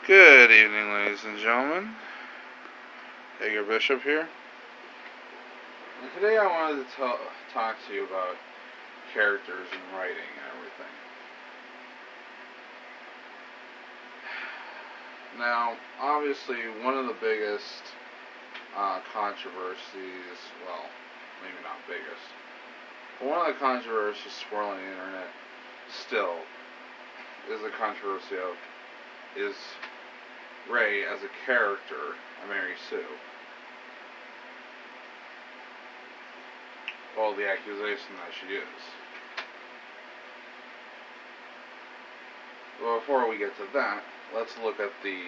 Good evening, ladies and gentlemen. Hager Bishop here. And today I wanted to talk to you about characters and writing and everything. Now, obviously, one of the biggest controversies, well, maybe not biggest, but one of the controversies swirling the internet still is the controversy of, is Rey as a character a Mary Sue? Well, the accusation that she is. Well, before we get to that, let's look at the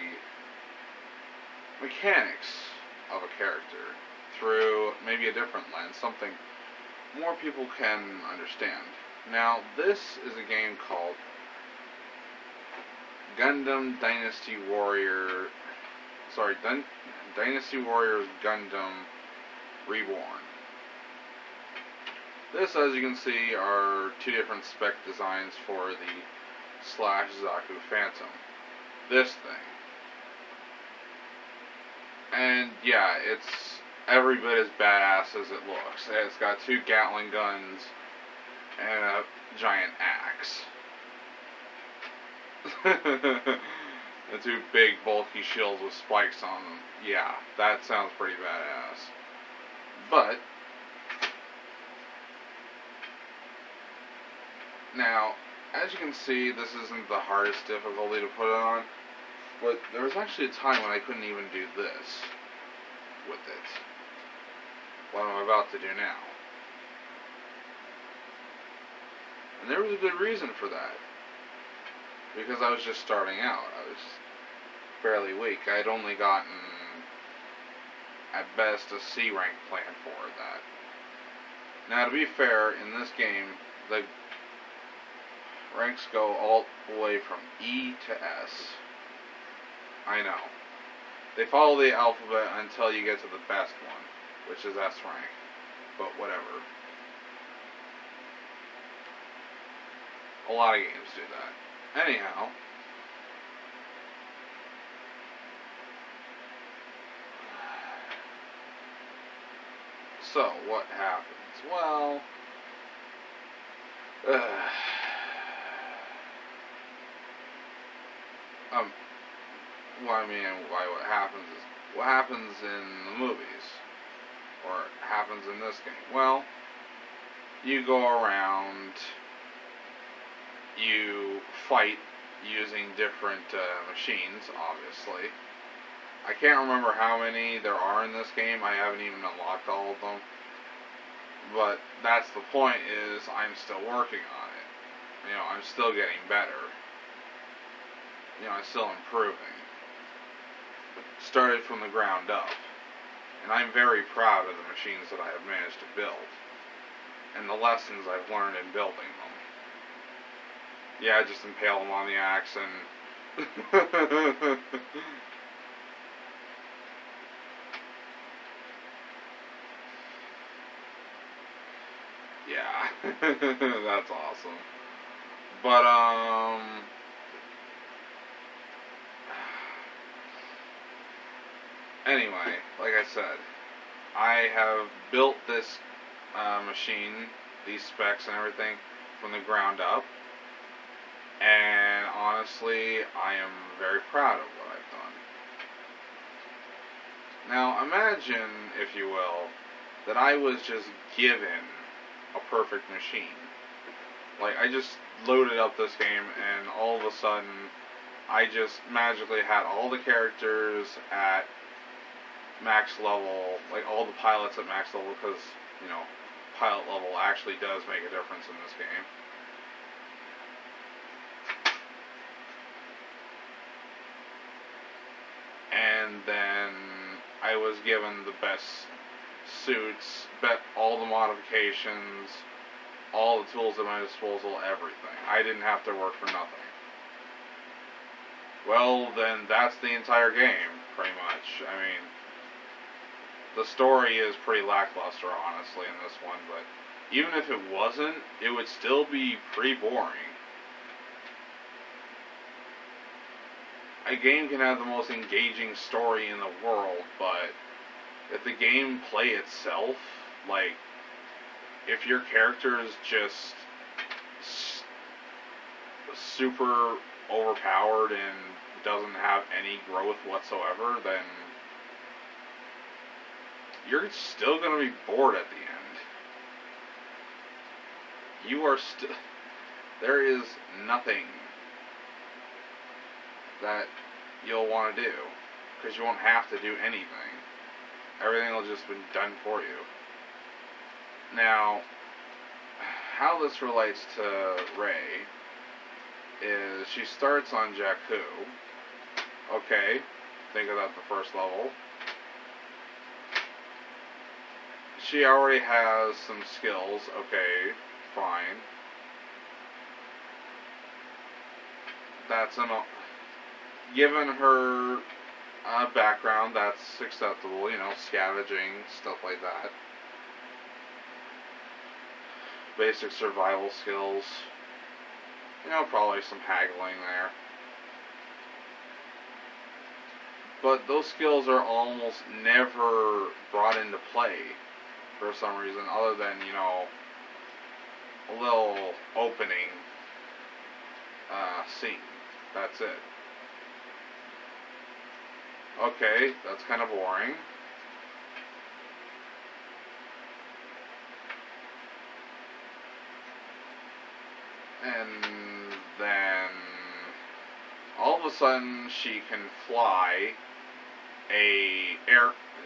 mechanics of a character through maybe a different lens, something more people can understand. Now, this is a game called Gundam Dynasty Warriors Gundam Reborn. This, as you can see, are two different spec designs for the / Zaku Phantom. This thing. And yeah, it's every bit as badass as it looks. It's got two Gatling guns and a giant axe. And two big bulky shields with spikes on them. Yeah, that sounds pretty badass. But now, as you can see, this isn't the hardest difficulty to put it on, but there was actually a time when I couldn't even do this with it. What I'm about to do now. And there was a good reason for that. Because I was just starting out. I was fairly weak. I'd only gotten, at best, a C rank plan for that. Now, to be fair, in this game, the ranks go all the way from E to S. I know. They follow the alphabet until you get to the best one, which is S rank. But whatever. A lot of games do that. Anyhow, so what happens? Well, what I mean by what happens is what happens in the movies, or happens in this game. Well, you go around, you fight using different machines, obviously. I can't remember how many there are in this game. I haven't even unlocked all of them. But that's the point, is I'm still working on it. You know, I'm still getting better. You know, I'm still improving. Started from the ground up. And I'm very proud of the machines that I have managed to build. And the lessons I've learned in building them. Yeah, just impale them on the axe and... yeah, that's awesome. But, anyway, like I said, I have built this machine, these specs and everything, from the ground up. And honestly, I am very proud of what I've done. Now, imagine, if you will, that I was just given a perfect machine. Like, I just loaded up this game, and all of a sudden, I just magically had all the characters at max level, like all the pilots at max level, because, you know, pilot level actually does make a difference in this game. And then I was given the best suits, all the modifications, all the tools at my disposal, everything. I didn't have to work for nothing. Well, then that's the entire game, pretty much. I mean, the story is pretty lackluster, honestly, in this one, but even if it wasn't, it would still be pretty boring. a game can have the most engaging story in the world, but if the gameplay itself, like, if your character is just super overpowered and doesn't have any growth whatsoever, then you're still going to be bored at the end. You are still... There is nothing that you'll want to do, because you won't have to do anything. Everything will just be done for you. Now, how this relates to Rey is she starts on Jakku. Okay, think of that the first level. She already has some skills. Okay, fine. That's given her background, that's acceptable. You know, scavenging, stuff like that. Basic survival skills. You know, probably some haggling there. But those skills are almost never brought into play for some reason, other than, you know, a little opening scene. That's it. Okay, that's kind of boring. And then all of a sudden she can fly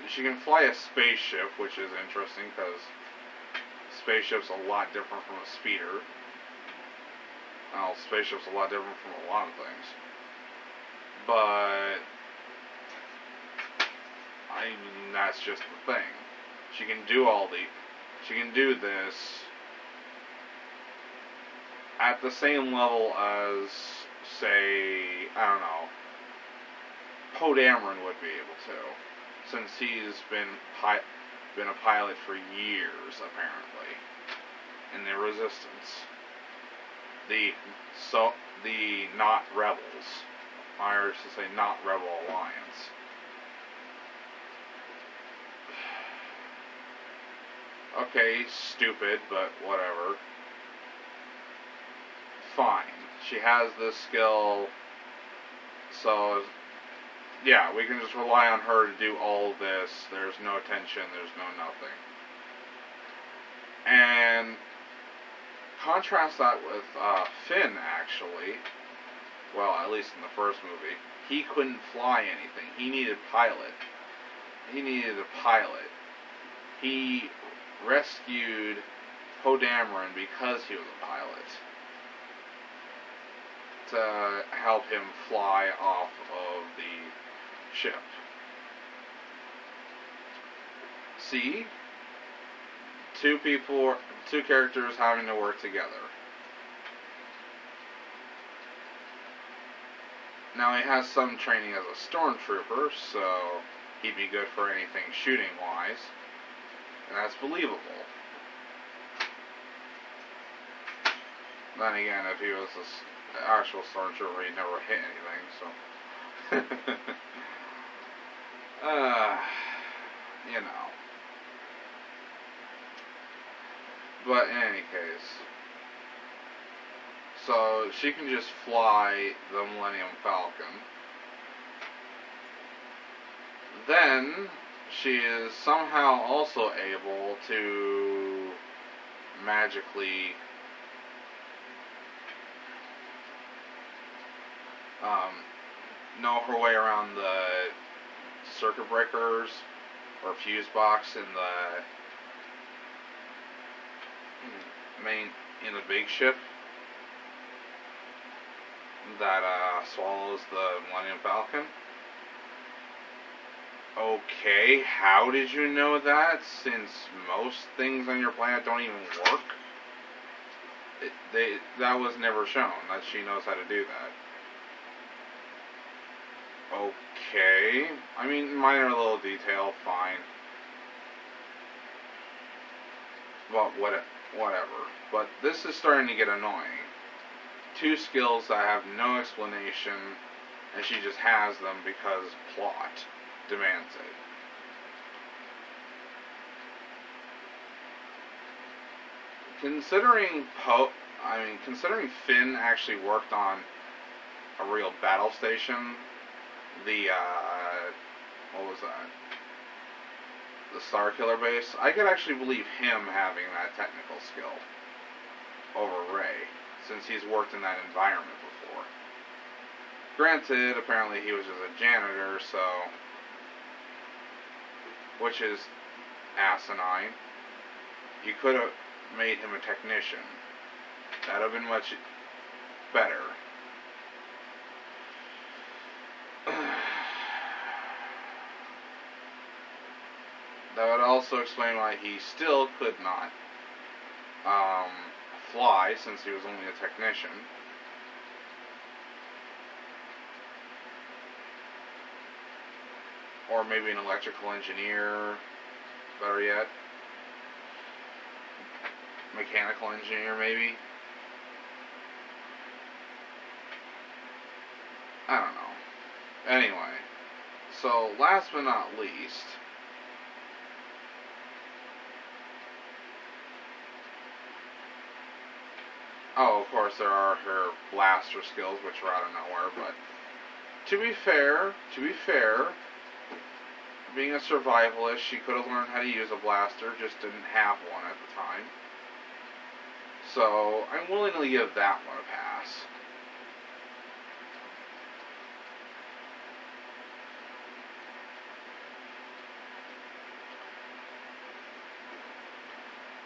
she can fly a spaceship, which is interesting because spaceship's a lot different from a speeder. Well, spaceship's a lot different from a lot of things. But that's just the thing. She can do this at the same level as, say, I don't know, Poe Dameron would be able to, since he's been a pilot for years, apparently, in the Resistance. The not rebels, or to say not Rebel Alliance. Okay, stupid, but whatever. Fine. She has this skill, so yeah, we can just rely on her to do all of this. There's no tension, there's no nothing. And contrast that with Finn, actually. Well, at least in the first movie. He couldn't fly anything. He needed a pilot. He rescued Poe Dameron because he was a pilot, to help him fly off of the ship. See? Two characters having to work together. Now, he has some training as a stormtrooper, so he'd be good for anything shooting-wise, and that's believable. Then again, if he was an actual stormtrooper, he'd never hit anything, so... you know. But in any case, so she can just fly the Millennium Falcon. Then she is somehow also able to magically know her way around the circuit breakers or fuse box in the in the big ship that swallows the Millennium Falcon. Okay, how did you know that, since most things on your planet don't even work? That was never shown, that she knows how to do that. Okay, I mean, minor little detail, fine. Well, whatever. But this is starting to get annoying. Two skills that have no explanation, and she just has them because plot demands it. Considering Finn actually worked on a real battle station, the what was that? The Starkiller base. I could actually believe him having that technical skill over Rey, since he's worked in that environment before. Granted, apparently he was just a janitor, so, which is asinine. You could have made him a technician. That would have been much better. That would also explain why he still could not fly, since he was only a technician. Or maybe an electrical engineer, better yet. Mechanical engineer, maybe. I don't know. Anyway, so last but not least, oh, of course, there are her blaster skills, which are out of nowhere, but to be fair, being a survivalist, she could have learned how to use a blaster, just didn't have one at the time. So, I'm willing to give that one a pass.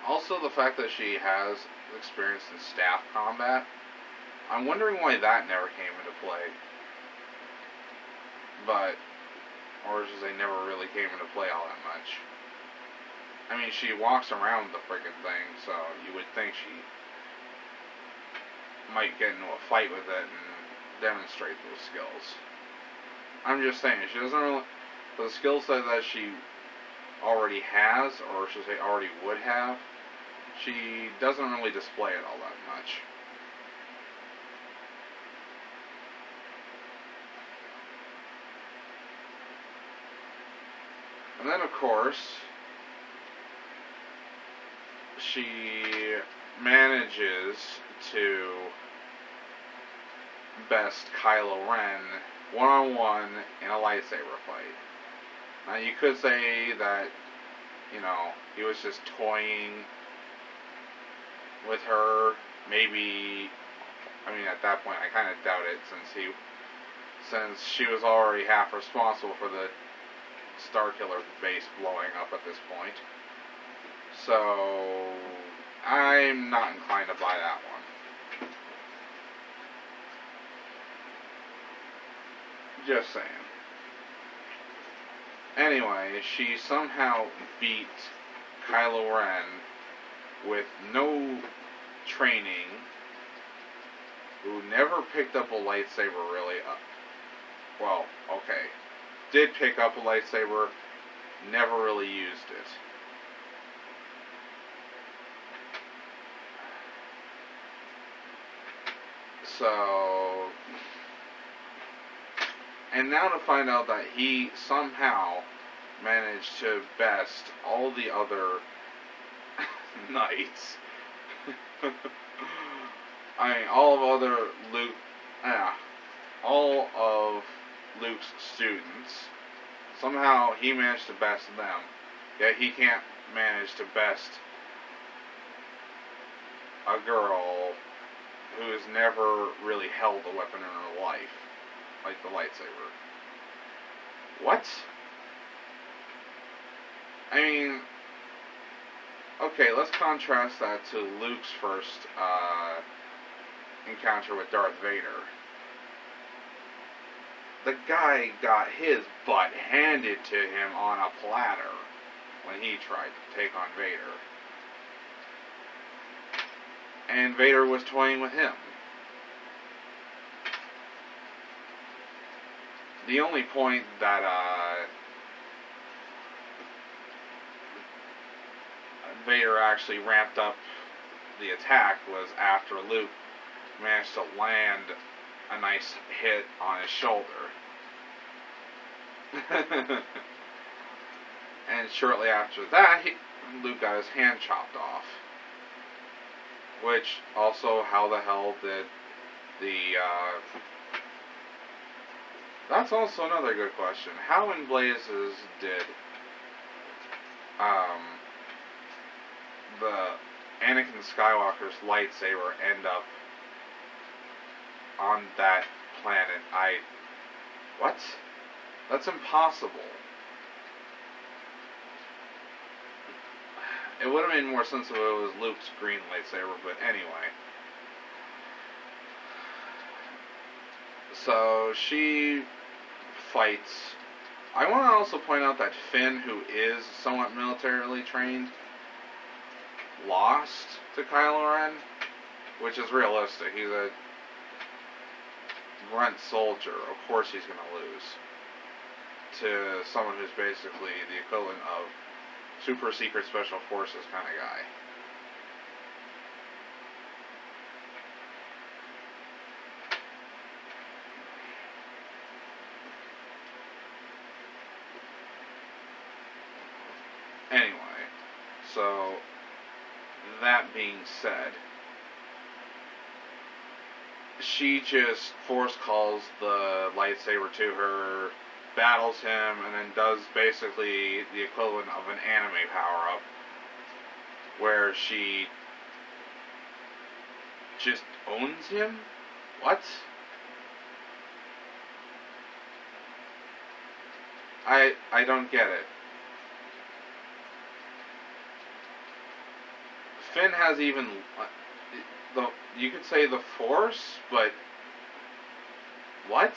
Also, the fact that she has experience in staff combat, I'm wondering why that never came into play. Or should I say, never really came into play all that much. I mean, she walks around the friggin' thing, so you would think she might get into a fight with it and demonstrate those skills. I'm just saying, she doesn't really, for the skill set that she already has, or should I say already would have, she doesn't really display it all that much. And then, of course, she manages to best Kylo Ren one-on-one in a lightsaber fight. Now, you could say that, he was just toying with her. Maybe, at that point, I kind of doubt it, since she was already half responsible for the Starkiller base blowing up at this point. So, I'm not inclined to buy that one. Just saying. Anyway, she somehow beat Kylo Ren with no training, who never picked up a lightsaber really. Did pick up a lightsaber, never really used it. So, and now to find out that he somehow managed to best all the other knights. All of Luke's students. Somehow he managed to best them, yet he can't manage to best a girl who has never really held a weapon in her life, like the lightsaber. What? Okay, let's contrast that to Luke's first encounter with Darth Vader. The guy got his butt handed to him on a platter when he tried to take on Vader. And Vader was toying with him. The only point that Vader actually ramped up the attack was after Luke managed to land a nice hit on his shoulder. And shortly after that, Luke got his hand chopped off. Which, also, how the hell did that's also another good question. How in blazes did the Anakin Skywalker's lightsaber end up on that planet? What? That's impossible. It would have made more sense if it was Luke's green lightsaber, but anyway. So she fights. I want to also point out that Finn, who is somewhat militarily trained, lost to Kylo Ren, which is realistic. He's a grunt soldier. Of course he's going to lose to someone who's basically the equivalent of super secret special forces kind of guy. Anyway, so that being said, she just force calls the lightsaber to her, battles him, and then does basically the equivalent of an anime power-up, where she just owns him? What? I don't get it. Finn has even you could say the Force, but what?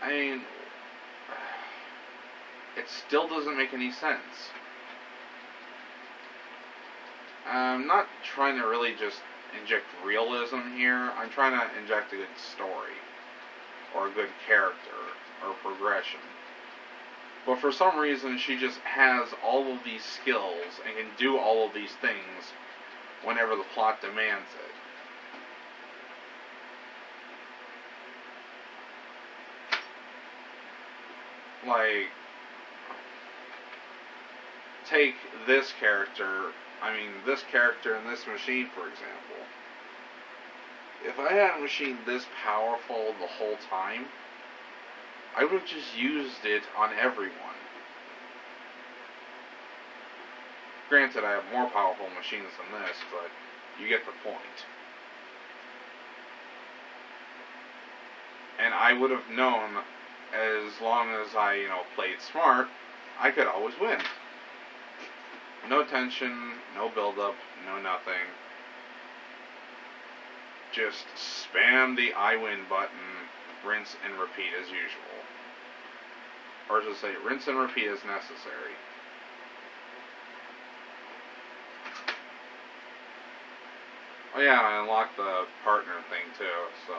I mean, it still doesn't make any sense. I'm not trying to really just inject realism here. I'm trying to inject a good story, or a good character, or progression. But for some reason, she just has all of these skills and can do all of these things whenever the plot demands it. Like, take this character in this machine, for example. If I had a machine this powerful the whole time, I would have just used it on everyone. Granted, I have more powerful machines than this, but you get the point. And I would have known, as long as I, played smart, I could always win. No tension, no build-up, no nothing. Just spam the I win button, rinse and repeat as usual. Or to say, rinse and repeat as necessary. Oh yeah, I unlocked the partner thing too, so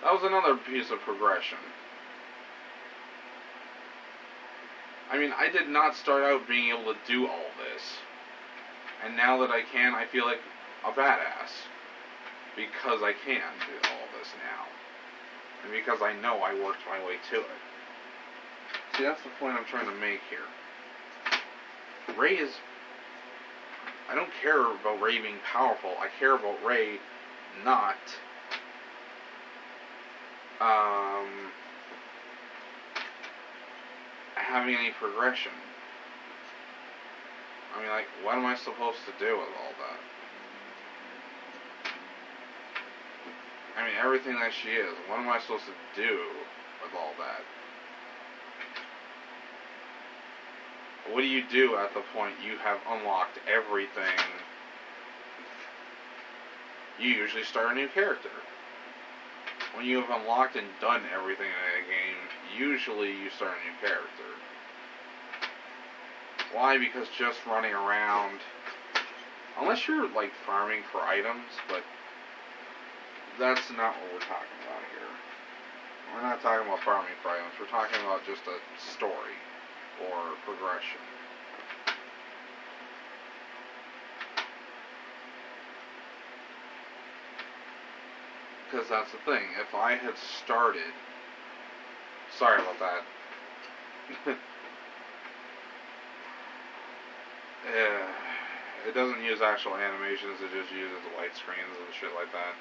that was another piece of progression. I mean, I did not start out being able to do all this. And now that I can, I feel like a badass. Because I can do all this now. And because I know I worked my way to it. See, that's the point I'm trying to make here. Rey is... I don't care about Rey being powerful. I care about Rey not... having any progression. I mean, like, what am I supposed to do with all that? I mean, everything that she is, what am I supposed to do with all that? What do you do at the point you have unlocked everything? You usually start a new character. When you have unlocked and done everything in a game, usually you start a new character. Why? Because just running around, unless you're like farming for items, but that's not what we're talking about here. We're not talking about farming for items, we're talking about just a story or progression. Because that's the thing. If I had started... Sorry about that. It doesn't use actual animations, it just uses light screens and shit like that.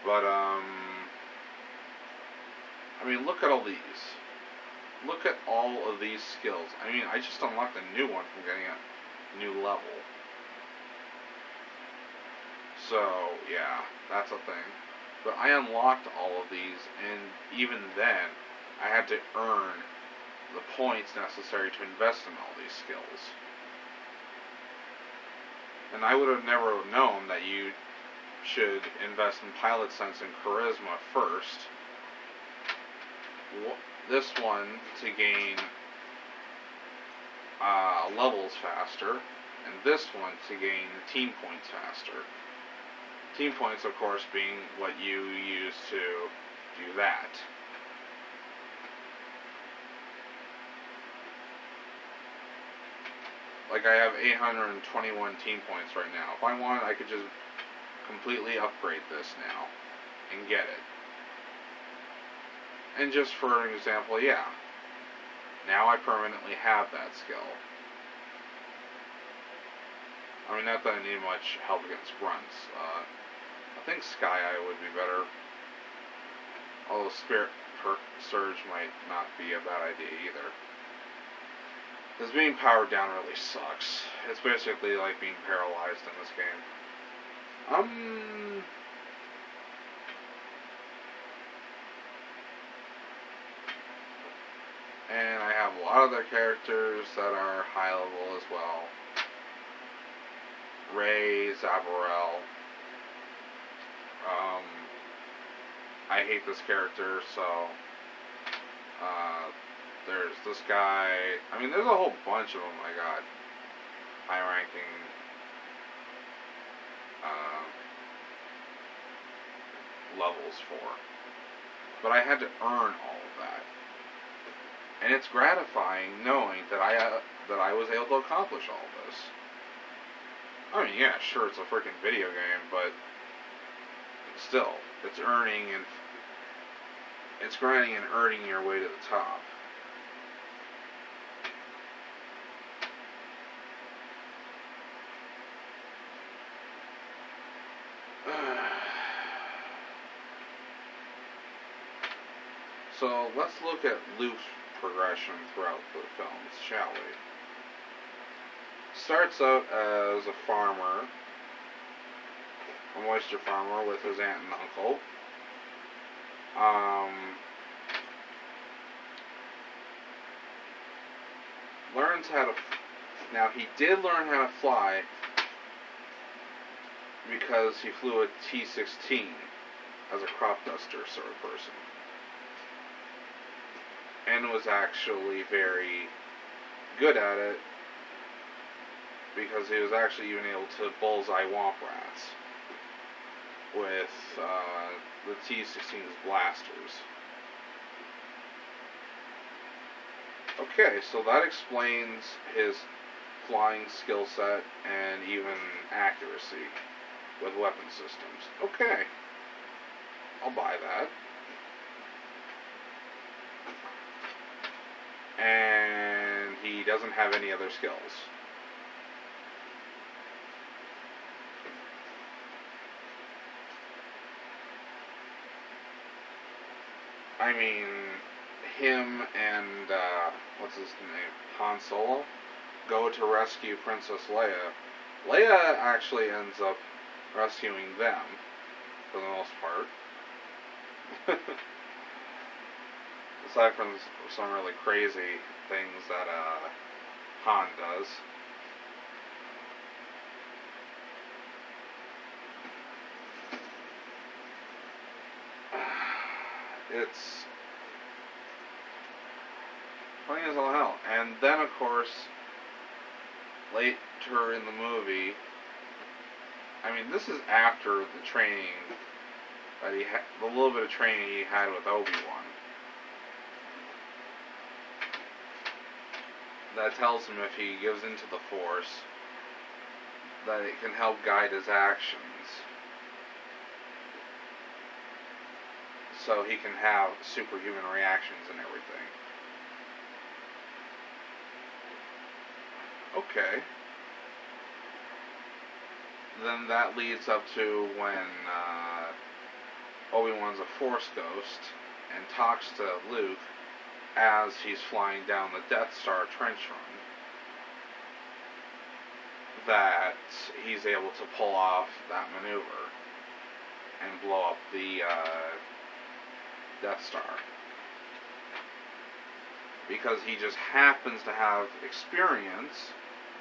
But, I mean, look at all these. Look at all of these skills. I mean, I just unlocked a new one from getting a new level. So, yeah, that's a thing. But I unlocked all of these, and even then, I had to earn the points necessary to invest in all these skills. And I would have never known that you should invest in Pilot Sense and Charisma first. This one to gain levels faster, and this one to gain team points faster. Team points, of course, being what you use to do that. Like, I have 821 team points right now. If I wanted, I could just completely upgrade this now and get it. And just for an example, yeah. Now I permanently have that skill. I mean, not that I need much help against grunts. I think Sky Eye would be better. Although Spirit Surge might not be a bad idea either. Because being powered down really sucks. It's basically like being paralyzed in this game. And I have a lot of their characters that are high level as well. Rey, Zabarel. I hate this character, so there's this guy. I mean, there's a whole bunch of them I got high ranking levels for. But I had to earn all of that. And it's gratifying knowing that I was able to accomplish all of this. I mean, yeah, sure, it's a freaking video game, but still, it's earning and it's grinding and earning your way to the top. So let's look at Luke's progression throughout the films, shall we? Starts out as a farmer, a moisture farmer with his aunt and uncle. Learns how to... Now, he did learn how to fly because he flew a T-16 as a crop duster sort of person. And was actually very good at it because he was actually even able to bullseye womp rats with the T-16's blasters. Okay, so that explains his flying skill set and even accuracy with weapon systems. Okay, I'll buy that. And he doesn't have any other skills. I mean, him and, what's his name, Han Solo, go to rescue Princess Leia. Leia actually ends up rescuing them, for the most part. Aside from some really crazy things that Han does. It's funny as all hell. And then, of course, later in the movie, I mean, this is after the training that he had, the little bit of training he had with Obi-Wan. That tells him if he gives into the Force, that it can help guide his actions. so he can have superhuman reactions and everything. Okay. Then that leads up to when Obi-Wan's a Force ghost and talks to Luke as he's flying down the Death Star trench run, that he's able to pull off that maneuver and blow up the Death Star. Because he just happens to have experience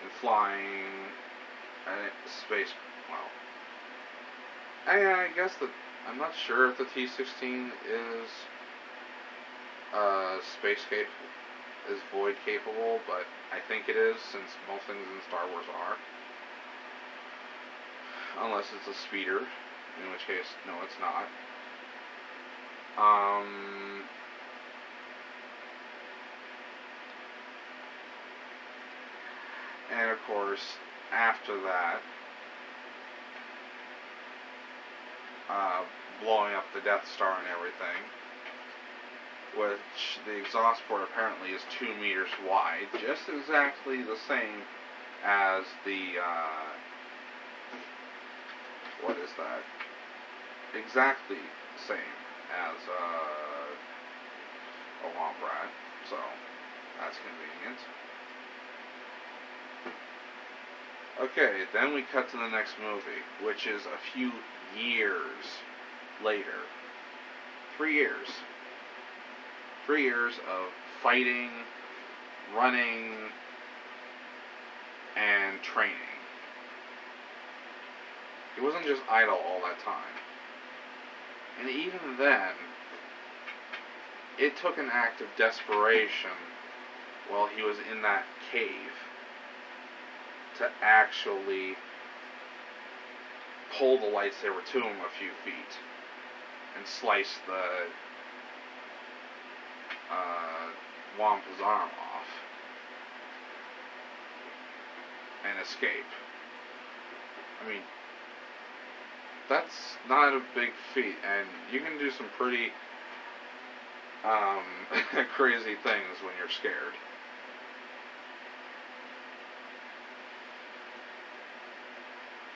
in flying a space. Well, I guess that I'm not sure if the T-16 is space capable, is void capable, but I think it is, since most things in Star Wars are. Unless it's a speeder, in which case, no, it's not. And of course, after that, blowing up the Death Star and everything, which the exhaust port apparently is 2 meters wide, just exactly the same as the, what is that? Exactly the same as, a Womp Rat, so that's convenient. Okay, then we cut to the next movie, which is a few years later. 3 years. 3 years of fighting, running, and training. He wasn't just idle all that time. And even then, it took an act of desperation while he was in that cave to actually pull the lightsaber to him a few feet and slice the Wampa's arm off and escape. I mean, that's not a big feat, and you can do some pretty crazy things when you're scared.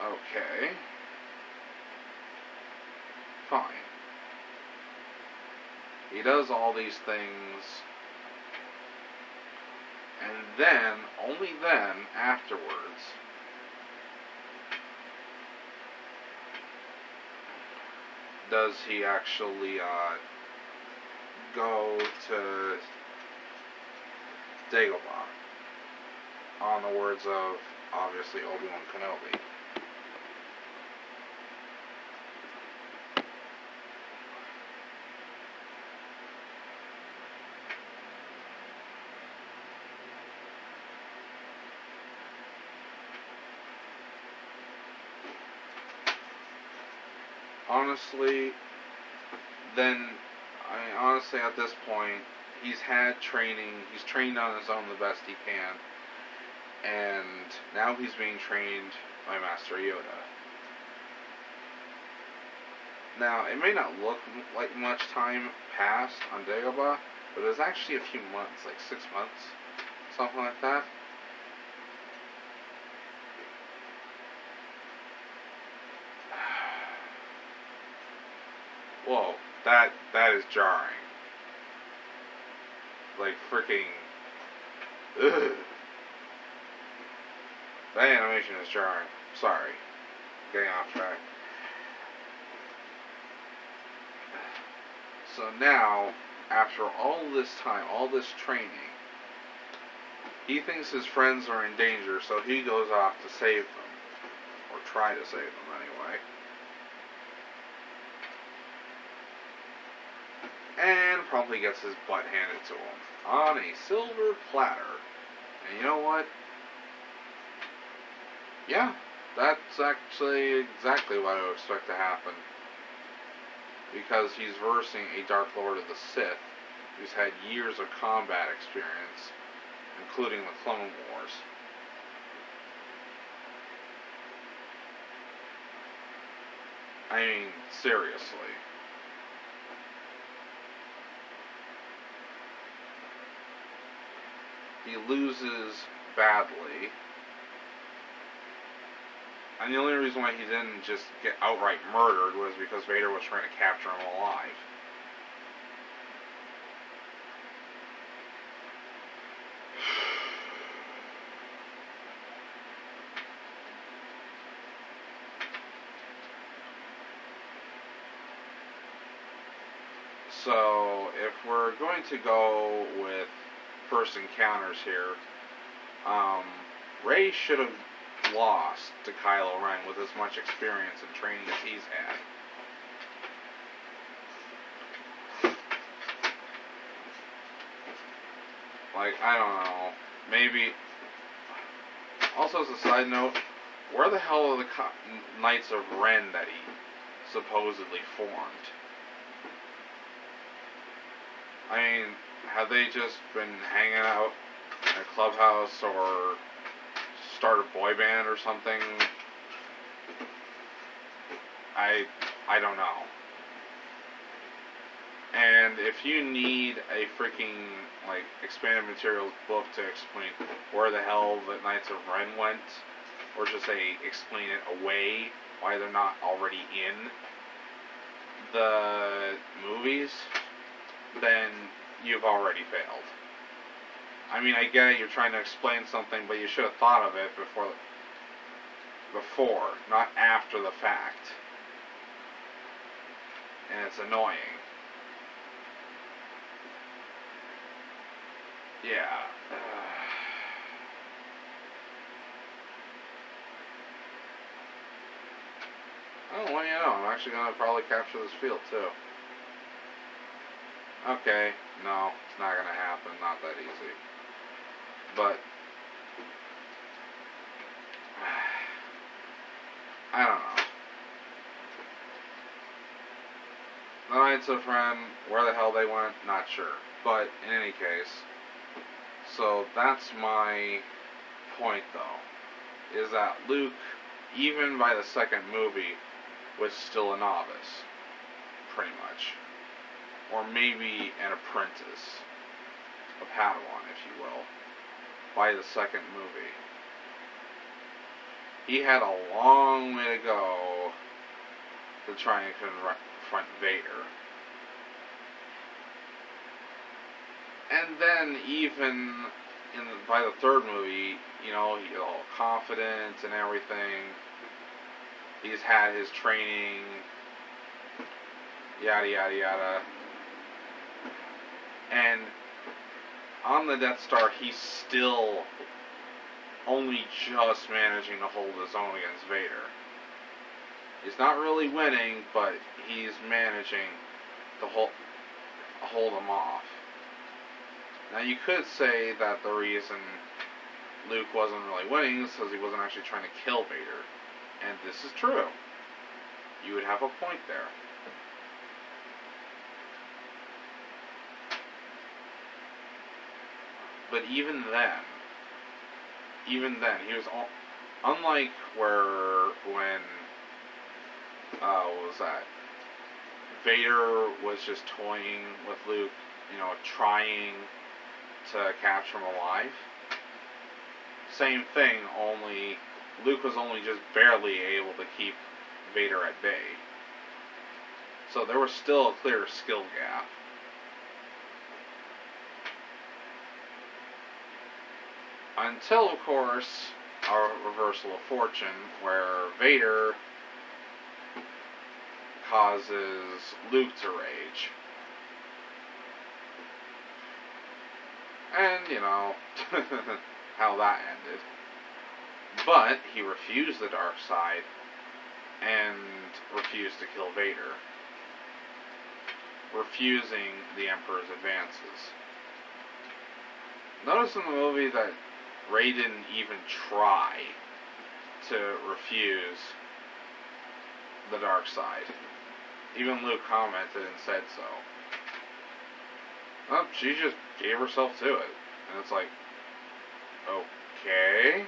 Okay. Fine. He does all these things, and then, only then, afterwards, does he actually go to Dagobah, on the words of, obviously, Obi-Wan Kenobi. Honestly, at this point, he's had training, he's trained on his own the best he can, and now he's being trained by Master Yoda. Now, it may not look like much time passed on Dagobah, but it was actually a few months, like 6 months, something like that. Whoa, that is jarring. Like freaking, ugh. That animation is jarring. Sorry, getting off track. So now, after all this time, all this training, he thinks his friends are in danger, so he goes off to save them. Or try to save them, anyway. And probably gets his butt handed to him on a silver platter. And you know what? Yeah, that's actually exactly what I would expect to happen. Because he's versing a Dark Lord of the Sith who's had years of combat experience, including the Clone Wars. I mean, seriously. he loses badly. And the only reason why he didn't just get outright murdered was because Vader was trying to capture him alive. So, if we're going to go with first encounters here, Rey should have lost to Kylo Ren with as much experience and training as he's had. Like, I don't know, maybe. Also, as a side note, where the hell are the Knights of Ren that he supposedly formed? I mean, have they just been hanging out in a clubhouse or start a boy band or something? I don't know. And if you need a freaking, like, expanded materials book to explain where the hell the Knights of Ren went, or just say explain it away, why they're not already in the movies, then you've already failed. I mean, I get it, you're trying to explain something, but you should have thought of it before, not after the fact. And it's annoying. Yeah. Oh, well, you know, I'm actually going to probably capture this field, too. Okay, no, it's not going to happen. Not that easy. But I don't know. The Knights of Ren, where the hell they went, not sure. But in any case, so that's my point, though, is that Luke, even by the second movie, was still a novice, pretty much. Or maybe an apprentice, a Padawan, if you will, by the second movie. He had a long way to go to try and confront Vader. And then even by the third movie, you know, he's all confident and everything. He's had his training, yada yada yada. And on the Death Star, he's still only just managing to hold his own against Vader. He's not really winning, but he's managing to hold him off. Now, you could say that the reason Luke wasn't really winning is because he wasn't actually trying to kill Vader. And this is true. You would have a point there. But even then, he was unlike when what was that? Vader was just toying with Luke, you know, trying to capture him alive. Same thing, only Luke was only just barely able to keep Vader at bay. So there was still a clear skill gap. Until, of course, our reversal of fortune, where Vader causes Luke to rage. And, you know, how that ended. But he refused the dark side and refused to kill Vader, refusing the Emperor's advances. Notice in the movie that Rey didn't even try to refuse the dark side. Even Luke commented and said so. Well, she just gave herself to it. And it's like, okay.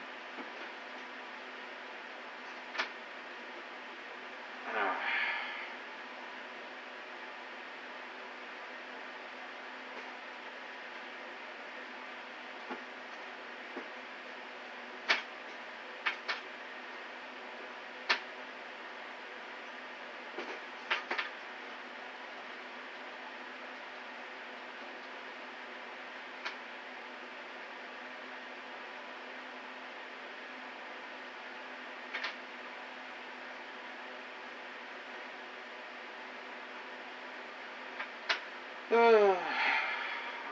I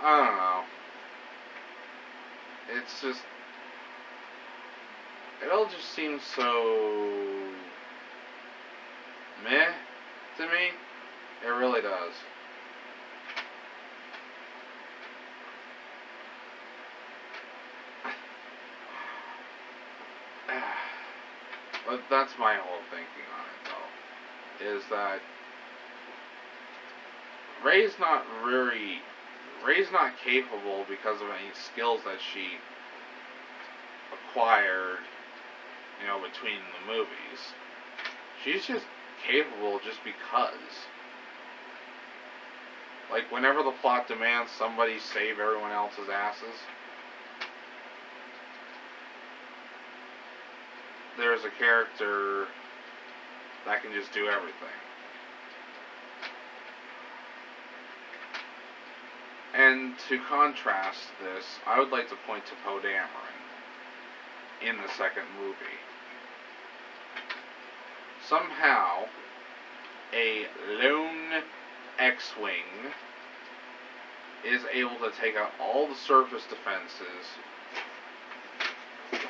don't know. It's just, it all just seems so meh to me. It really does. But that's my whole thinking on it, though, is that Rey's not really, Rey's not capable because of any skills that she acquired, between the movies. She's just capable just because. Like, whenever the plot demands somebody save everyone else's asses, there's a character that can just do everything. And to contrast this, I would like to point to Poe Dameron in the second movie. Somehow, a lone X-Wing is able to take out all the surface defenses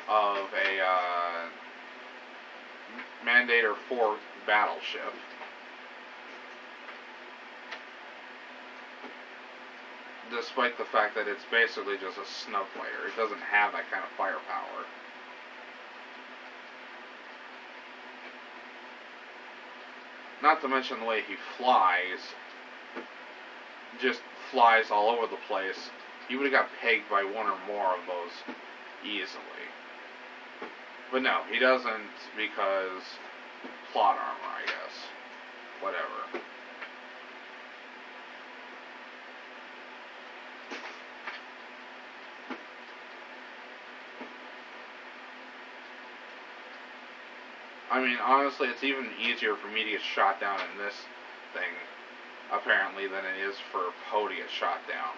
of a Mandator 4 battleship. Despite the fact that it's basically just a snub fighter. It doesn't have that kind of firepower. Not to mention the way he flies. Just flies all over the place. He would have got pegged by one or more of those easily. But no, he doesn't, because plot armor, I guess. Whatever. I mean, honestly, it's even easier for me to get shot down in this thing, apparently, than it is for Poe to get shot down.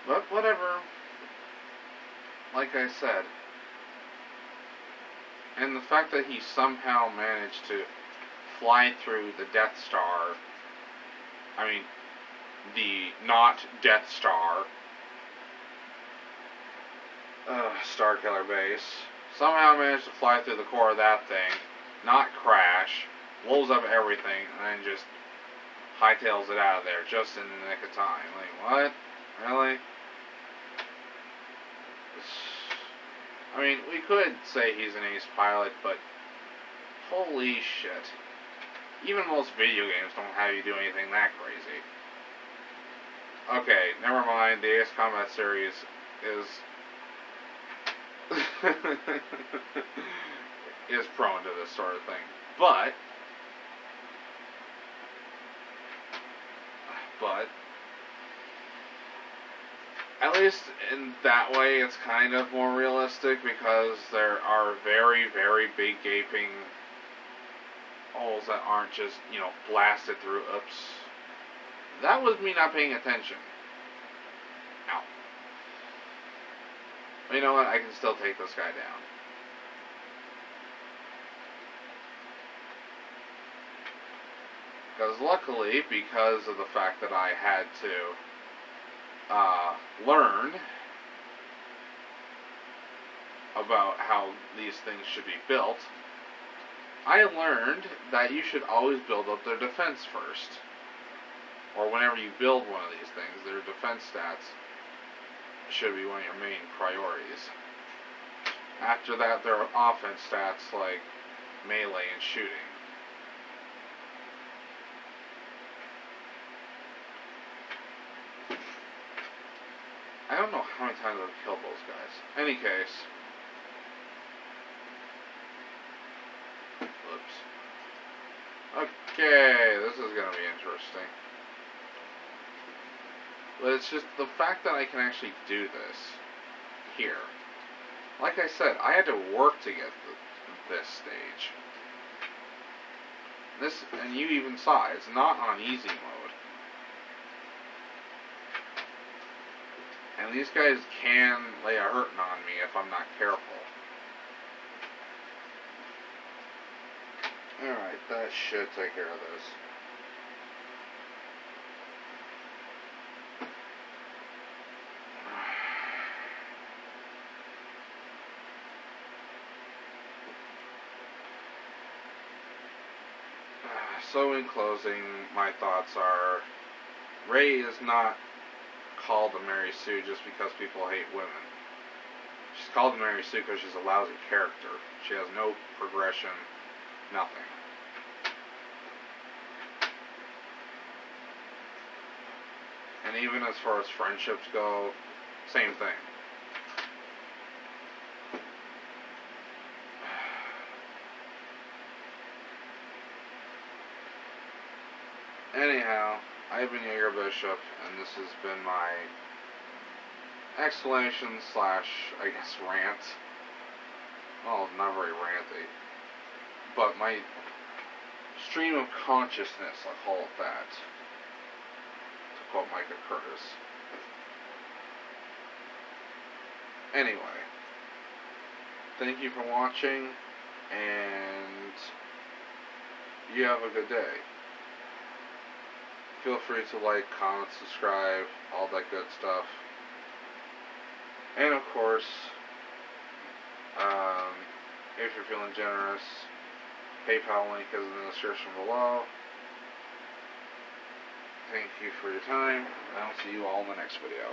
But whatever. Like I said. And the fact that he somehow managed to fly through the Death Star, I mean, the not Death Star, Starkiller base, somehow managed to fly through the core of that thing, not crash, blows up everything, and then just hightails it out of there just in the nick of time. Like, what? Really? I mean, we could say he's an ace pilot, but holy shit. Even most video games don't have you do anything that crazy. Okay, never mind, the Ace Combat series is is prone to this sort of thing. But at least in that way, it's kind of more realistic, because there are very, very big gaping holes that aren't just, blasted through. Oops. That was me not paying attention. Ow. But you know what? I can still take this guy down. Because luckily, because of the fact that I had to learn about how these things should be built, I learned that you should always build up their defense first. Or whenever you build one of these things, their defense stats should be one of your main priorities. After that, there are offense stats like melee and shooting. I don't know how many times I've killed those guys. Any case. Whoops. Okay, this is going to be interesting. But it's just the fact that I can actually do this here. Like I said, I had to work to get this stage. This, and you even saw, it's not on easy mode. And these guys can lay a hurting on me if I'm not careful. Alright, that should take care of this. So in closing, my thoughts are, Rey is not called the Mary Sue just because people hate women. She's called the Mary Sue because she's a lousy character. She has no progression, nothing. And even as far as friendships go, same thing. Anyhow, I've been Jaeger Bishop, and this has been my explanation / I guess rant. Well, not very ranty, but my stream of consciousness, I'll call it that, to quote Micah Curtis. Anyway, thank you for watching, and you have a good day. Feel free to like, comment, subscribe, all that good stuff. And of course, if you're feeling generous, PayPal link is in the description below. Thank you for your time, and I'll see you all in the next video.